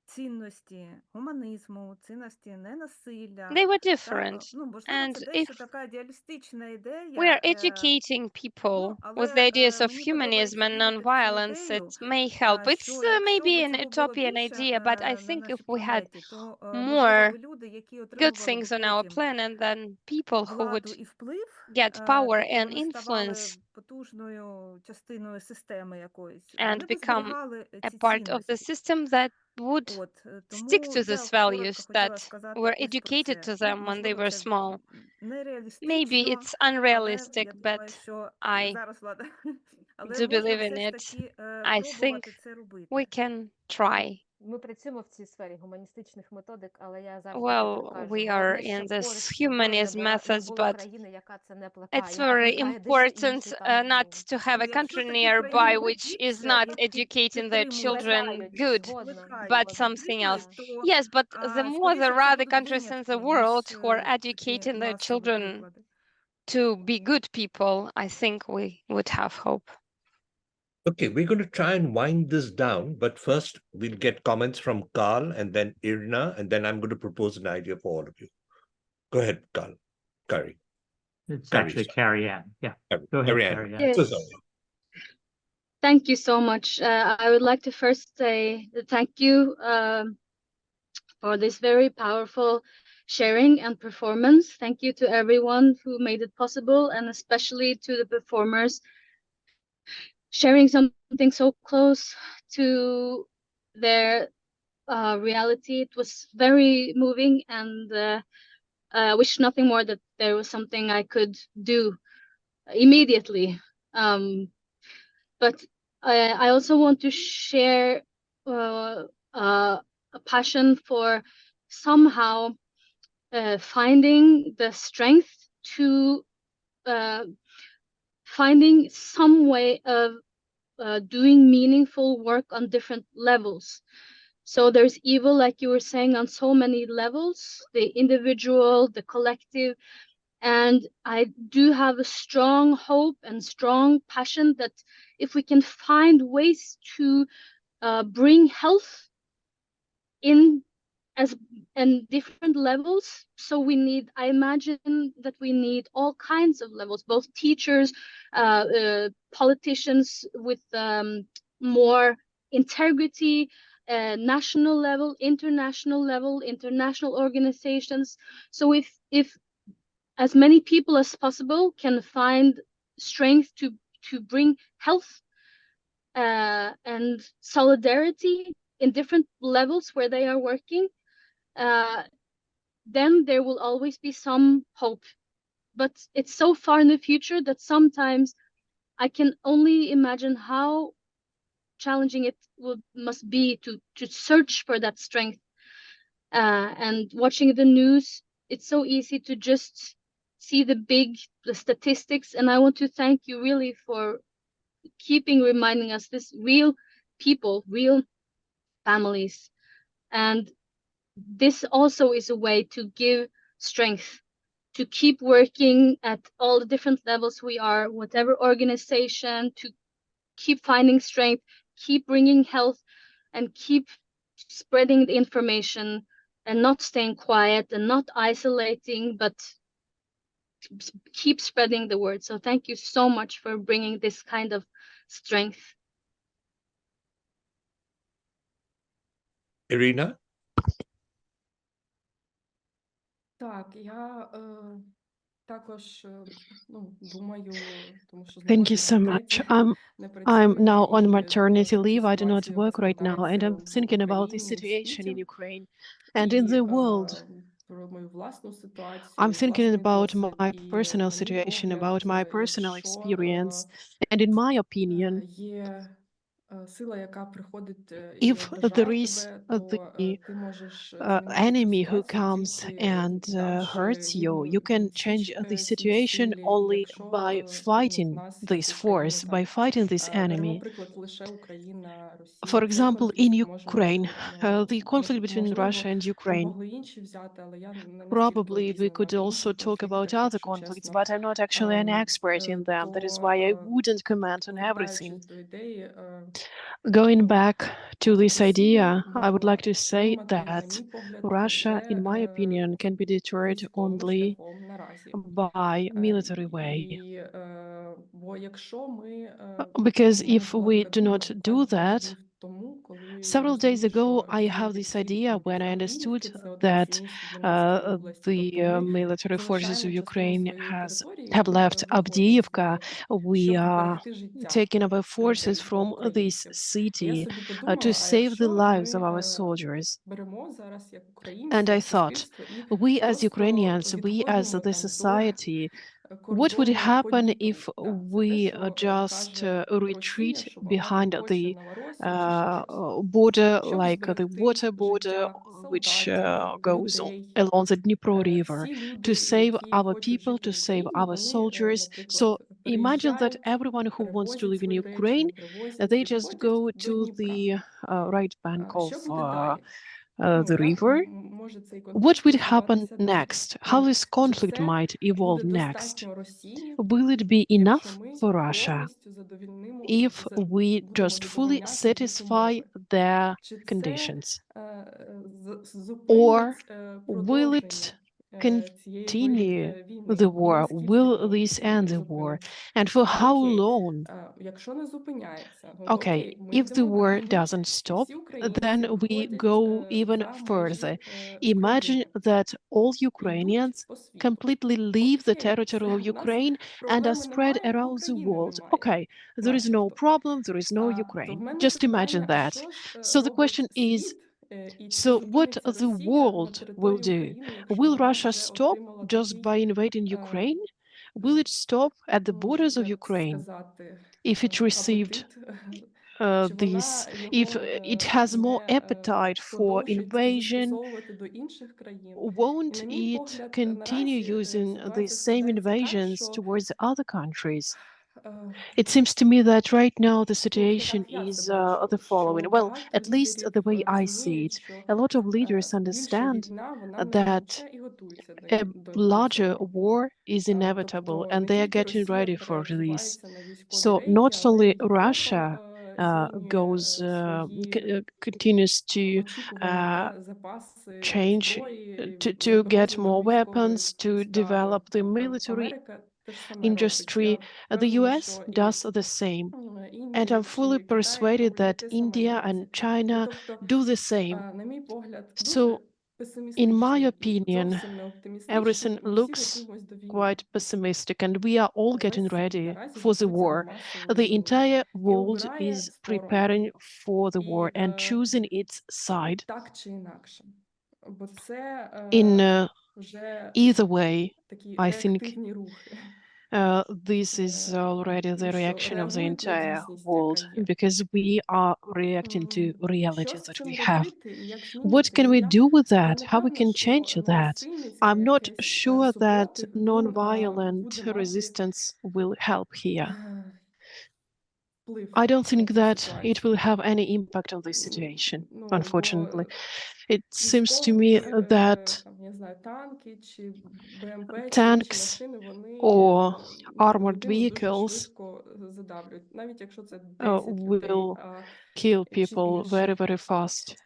цінності гуманізму, цінності ненасилля, they were так, different. ну, можливо, And це if дещо така ідеалістична we are ідея, educating people with але the ideas of мені humanism подобається and вірити в цю nonviolence, ідею, it may help. It's що якщо maybe б an цього було utopian більше idea, but I на think if нашій we had планеті, то, можливо, more би люди, які good отримували things би on our потім planet than people who владу would і вплив, get power тобто and вони ставали influence потужною частиною системи якоїсь, and вони би become зберігали a ці part of the цінності. system that would stick Тому to я these коротко values хотіла that сказати were ось про educated це. to them when they Можливо, were це small. Maybe нереалістично, it's але unrealistic, я думаю, but що I зараз, Влада, але do можна believe in все ж it. таки I think пробувати це робити. we can try. Ми працюємо в цій сфері гуманістичних методик, але я завжди Well, кажу, we are головне, in щоб this поруч з тобою humanist не methods, було but країни, яка це не it's плекає, а very плекає дещо important інше, там, not ну, to have a Якщо country такі nearby країни which is більше not educating their підтримують, children плекають, good, згодна, but згодна. something else. підтримують, то Yes, but the more there скоріше це are the будуть countries in the винятки, world ніж who are такі educating their масові children приклади. to be good people, I think we would have hope. Okay, we're going to try and wind this down, but first we'll get comments from Carl and then Irna, and then I'm going to propose an idea for all of you. Go ahead, Carl. Carrie. It's Carrie, actually sorry. Carrie Ann. Yeah, go ahead, Carrie Ann. Carrie Ann. Yes. So sorry. Thank you so much. I would like to first say thank you for this very powerful sharing and performance. Thank you to everyone who made it possible, and especially to the performers sharing something so close to their reality. It was very moving, and I wish nothing more that there was something I could do immediately. But I also want to share a passion for somehow finding the strength to finding some way of doing meaningful work on different levels. So there's evil, like you were saying, on so many levels, the individual, the collective. And I do have a strong hope and strong passion that if we can find ways to bring health in different levels. So we need, I imagine that we need all kinds of levels, both teachers, politicians with more integrity, national level, international organizations. So if as many people as possible can find strength to bring health and solidarity in different levels where they are working, then there will always be some hope. But it's so far in the future that sometimes I can only imagine how challenging it must be to search for that strength. And watching the news, it's so easy to just see the statistics. And I want to thank you really for keeping reminding us this real people, real families. And this also is a way to give strength, to keep working at all the different levels we are, whatever organization, to keep finding strength, keep bringing health, and keep spreading the information and not staying quiet and not isolating, but keep spreading the word. So thank you so much for bringing this kind of strength. Irina? Так, я також думаю, тому що Thank you знаходжусь в so much. декреті, не I'm працюю now on і maternity бачу leave. I do not ситуацію, work як right now, and складається I'm в thinking about the Україні, в situation in світі, Ukraine and in і the world. про мою власну ситуацію, I'm і thinking власний about досвід, my і personal на мій situation, погляд, about my personal якщо experience, and in my opinion, є сила, яка приходить і if there ображає is тебе, то the ти можеш змінити цю enemy who ситуацію comes тільки and hurts you, you can change the цій situation силі, і only якщо by в fighting нас, this як в Україні, force, by fighting this беремо enemy. приклад лише Україна, Росія, For цей example, in конфлікт можемо, Ukraine, the conflict between Russia and ми Ukraine, могли інші взяти, але я не настільки probably we обізнана could в also інших talk about конфліктах, other якщо conflicts, чесно. but I'm not actually an expert in them. That is why I wouldn't comment on everything. Повертаючись до ідеї, Going back to this Росія idea, I would могла like to say втримати, на that мій погляд, Russia, in my це opinion, can be deterred військовим only шляхом наразі. by military way. І, бо якщо ми, Because у мене if була we така do думка not буквально do пару that, днів тому, коли я several days розумів, ago, що I ці have this всі idea when I Південно-Франківськи, understood це одна з that міст в Донецькій області, the тобто ми military forces залишаємо of частину Ukraine своєї території, have left знаходимося Avdiivka. We щоб are вберегти життя taking our forces людей, from this українців. І я city собі to подумала, а save the якщо lives of our ми soldiers. беремо зараз як українці, And I як thought, суспільство і we as просто Ukrainians, we as відходимо the там до society, what would кордону happen по if Дніпру. Це те, we що just каже retreat Росія, що вона там behind хоче the Новоросію чи ще щось. border, Щоб like the зберегти water border, життя which солдатів, goes людей. along the Dnipro River, Всі люди, to save які our хочуть people, жити to в save Україні, our вони, soldiers. So наприклад, imagine that переїжджають, everyone who wants to перевозять live in свої речі, Ukraine, не привозять, they just відходять go до to Дніпра. the right bank of Що буде далі? the Як river. може цей What конфлікт would happen розвиватися далі? next? How this Чи conflict це might буде evolve next? достатньо Росії, Will it be якщо enough ми for Russia повністю задовільнимо, if we будемо just fully задовольняти їх satisfy умови? their Чи це conditions? зупинить Or will продовження it цієї continue війни? the І war? наскільки Will воно this end the war? зупиниться? And for how Окей, long? якщо не зупиняється, ну Okay, окей, ми if the йдемо war далі. doesn't І stop, всі українці then we виходять go even за further. межі Imagine України. that all Ідуть Ukrainians по світу. completely leave the Окей, territory все, of в нас Ukraine and are проблеми spread немає, в around the України world. немає, Okay, there is no начебто. problem, there is no То в Ukraine. мене Just imagine питання, а that. що ж So the question робить is, світ, і чи so what зупиниться the Росія на world will території do? України, якщо Will вона Russia вже stop отримала just такий, by invading Ukraine? Will it stop at the borders of як Ukraine сказати, if it received апетит, чи this, вона if його it has more не appetite for продовжить invasion, застосовувати до інших країн? І won't на мій it погляд, continue наразі using these ситуація same складається так, invasions що towards other countries? е, It seems to me that right now the ну, situation як я is це бачу, the following. що Well, багато at least лідерів the way I see розуміють, it, що a lot of leaders більша understand війна, вона that неминуча і готуються a до larger цього. war is inevitable, Тобто and не they are тільки getting Росія ready for this. перевзувається на військові So рейки, not але only і Європа Russia змінює goes свої continues to очікування, запаси change зброї, to get розвиток more військової weapons, to справи. develop the Тобто military Америка industry. The US does the same. And I'm fully persuaded that India and China do the same. So, in my opinion, everything looks quite pessimistic, and we are all getting ready for the war. The entire world is preparing for the war and choosing its side. In either way, I think this is already the reaction of the entire world, because we are reacting to reality that we have. What can we do with that? How we can change that? I'm not sure that non-violent resistance will help here. I don't think that it will have any impact on this situation, unfortunately. It seems to me that tanks or armored vehicles will kill people very, very fast.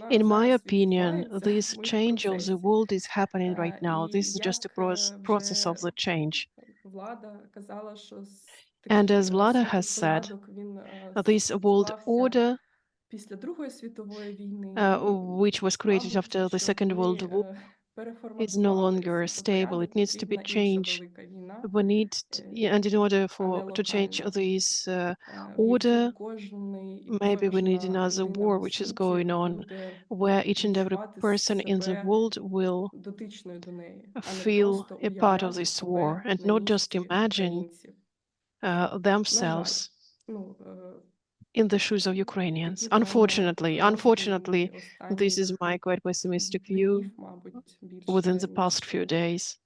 In my opinion, this change of the world is happening right now. This is just a process of the change. And as Vlada has said, this world order, which was created after the Second World War, is no longer stable. It needs to be changed. We need, and in order to change this order, maybe we need another war which is going on, where each and every person in the world will feel a part of this war and not just imagine themselves in the shoes of Ukrainians. Unfortunately, this is my quite pessimistic view within the past few days,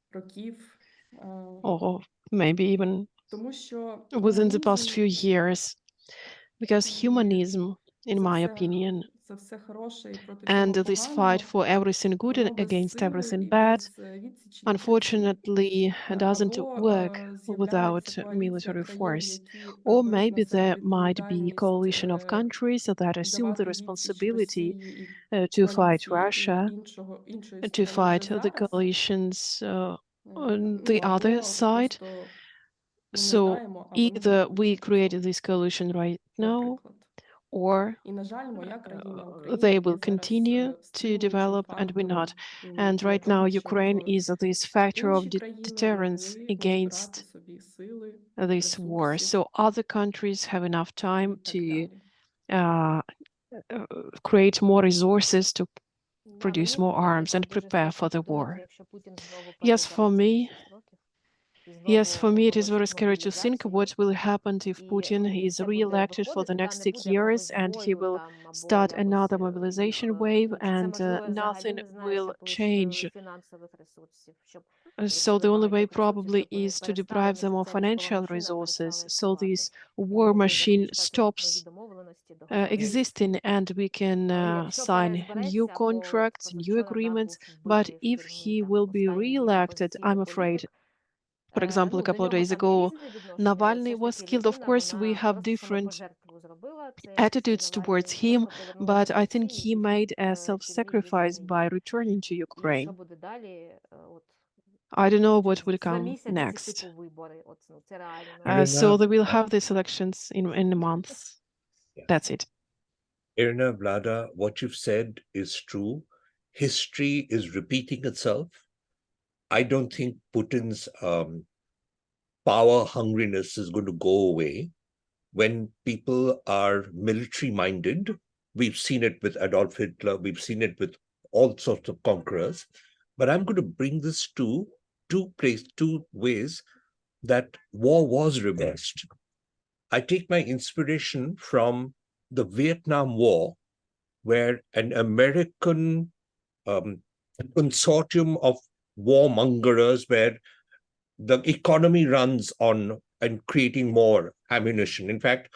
or maybe even within the past few years, because humanism, in my opinion, and this fight for everything good and against everything bad, unfortunately, doesn't work without military force. Or maybe there might be a coalition of countries that assume the responsibility to fight Russia, to fight the coalitions on the other side. So either we created this coalition right now, or they will continue to develop and we're not. And right now, Ukraine is this factor of deterrence against this war. So other countries have enough time to create more resources to produce more arms and prepare for the war. Yes, for me, it is very scary to think what will happen if Putin is re-elected for the next 6 years and he will start another mobilization wave and nothing will change. So the only way probably is to deprive them of financial resources, so this war machine stops existing and we can sign new contracts, new agreements. But if he will be re-elected, I'm afraid, for example, a couple of days ago, Navalny was killed. Of course, we have different attitudes towards him, but I think he made a self-sacrifice by returning to Ukraine. I don't know what will come next. So they will have these elections in a month. Yeah. That's it. Irina, Vlada, what you've said is true. History is repeating itself. I don't think Putin's power hungriness is going to go away. When people are military-minded, we've seen it with Adolf Hitler, we've seen it with all sorts of conquerors. But I'm going to bring this to two ways that war was reversed. I take my inspiration from the Vietnam War, where an American consortium of warmongers, where the economy runs on and creating more ammunition. In fact,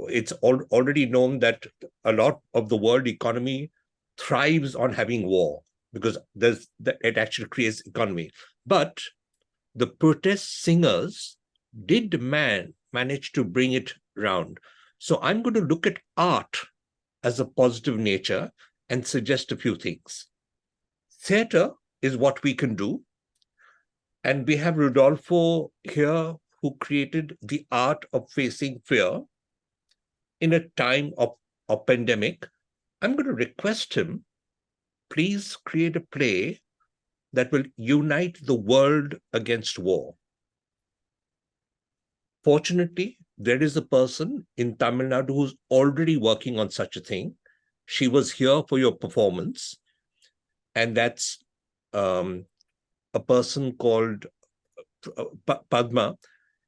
it's already known that a lot of the world economy thrives on having war, because it actually creates economy. But the protest singers did manage to bring it round. So I'm going to look at art as a positive nature and suggest a few things. theater is what we can do. And we have Rodolfo here who created the art of facing fear in a time of pandemic. I'm going to request him, please create a play that will unite the world against war. Fortunately, there is a person in Tamil Nadu who's already working on such a thing. She was here for your performance, and that's a person called Padma,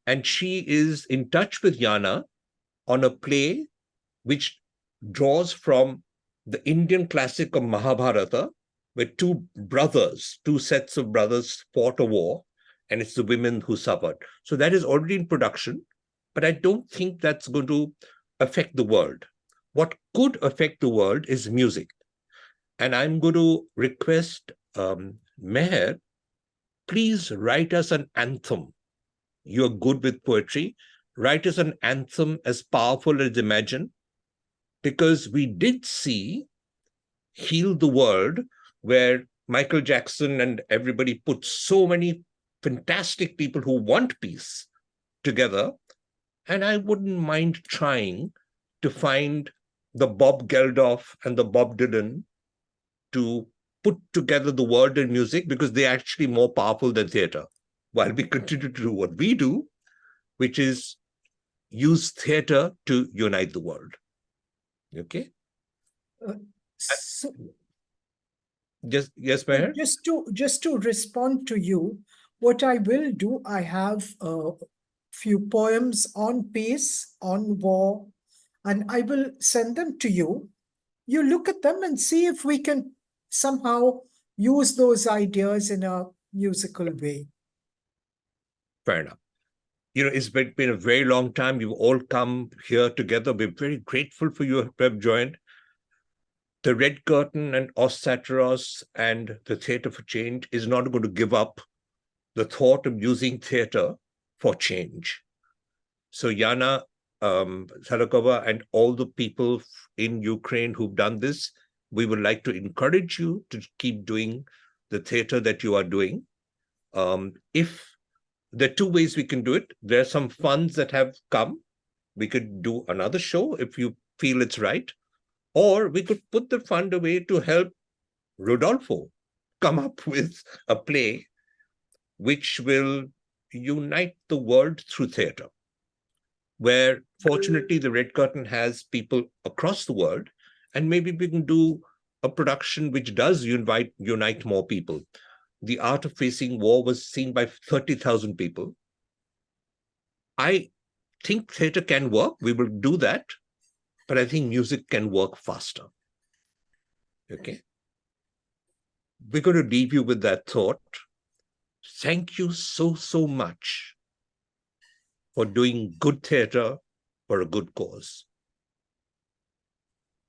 and she is in touch with Yana on a play which draws from the Indian classic of Mahabharata, where two sets of brothers fought a war, and it's the women who suffered. So that is already in production, but I don't think that's going to affect the world. What could affect the world is music. And I'm going to request Meher, please write us an anthem. You're good with poetry. Write us an anthem as powerful as Imagine, because we did see Heal the World, where Michael Jackson and everybody put so many fantastic people who want peace together. And I wouldn't mind trying to find the Bob Geldof and the Bob Dylan to put together the world in music, because they're actually more powerful than theater, while we continue to do what we do, which is use theater to unite the world. Okay? So, Yes, Meher? just to respond to you, what I will do, I have a few poems on peace, on war, and I will send them to you. You look at them and see if we can somehow use those ideas in a musical way. Fair enough. It's been a very long time. You've all come here together. We're very grateful for you to have joined. The Red Curtain and Os Satiros and the Theatre for Change is not going to give up the thought of using theatre for change. So Yana Sarakova and all the people in Ukraine who've done this, we would like to encourage you to keep doing the theatre that you are doing. If there are two ways we can do it, there are some funds that have come. We could do another show if you feel it's right, or we could put the fund away to help Rodolfo come up with a play which will unite the world through theatre, where fortunately the Red Curtain has people across the world, and maybe we can do a production which does unite more people. The Art of Facing War was seen by 30,000 people. I think theatre can work. We will do that. But I think music can work faster. Okay? We're going to leave you with that thought. Thank you so, so much for doing good theatre for a good cause.